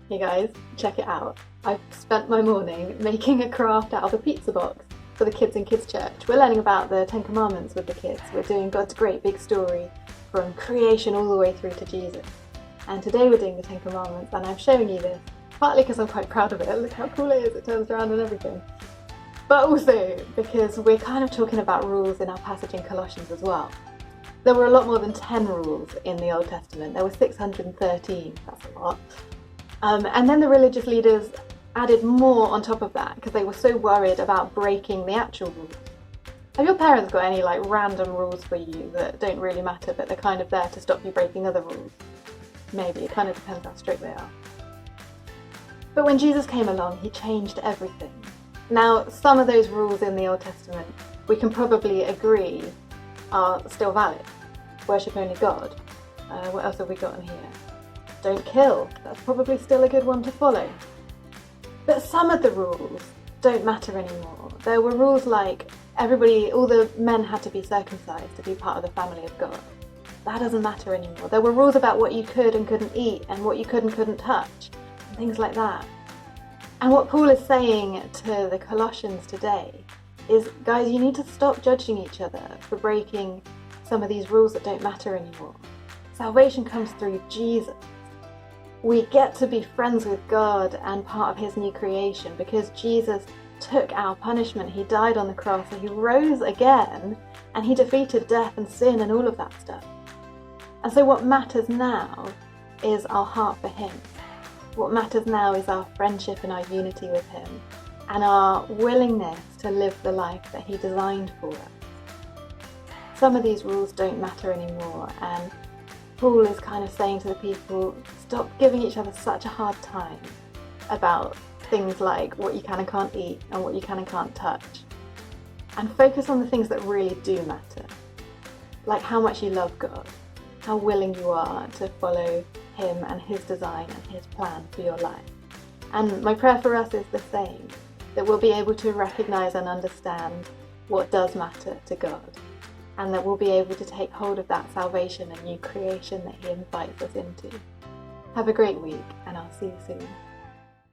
Hey guys, check it out. I've spent my morning making a craft out of a pizza box for the kids in Kids Church. We're learning about the Ten Commandments with the kids. We're doing God's great big story from creation all the way through to Jesus. And today we're doing the Ten Commandments, and I'm showing you this partly because I'm quite proud of it. Look how cool it is, it turns around and everything. But also because we're kind of talking about rules in our passage in Colossians as well. There were a lot more than 10 rules in the Old Testament. There were 613, that's a lot. And then the religious leaders added more on top of that because they were so worried about breaking the actual rules. Have your parents got any random rules for you that don't really matter, but they're kind of there to stop you breaking other rules? Maybe, it kind of depends how strict they are. But when Jesus came along, he changed everything. Now, some of those rules in the Old Testament, we can probably agree are still valid. Worship only God. What else have we got in here? Don't kill. That's probably still a good one to follow. But some of the rules don't matter anymore. There were rules like all the men had to be circumcised to be part of the family of God. That doesn't matter anymore. There were rules about what you could and couldn't eat and what you could and couldn't touch, and things like that. And what Paul is saying to the Colossians today is, guys, you need to stop judging each other for breaking some of these rules that don't matter anymore. Salvation comes through Jesus. We get to be friends with God and part of his new creation because Jesus took our punishment. He died on the cross and he rose again and he defeated death and sin and all of that stuff. And so what matters now is our heart for him. What matters now is our friendship and our unity with him and our willingness to live the life that he designed for us. Some of these rules don't matter anymore, and Paul is kind of saying to the people, stop giving each other such a hard time about things like what you can and can't eat and what you can and can't touch, and focus on the things that really do matter, like how much you love God, how willing you are to follow him and his design and his plan for your life. And my prayer for us is the same, that we'll be able to recognize and understand what does matter to God, and that we'll be able to take hold of that salvation and new creation that he invites us into. Have a great week, and I'll see you soon.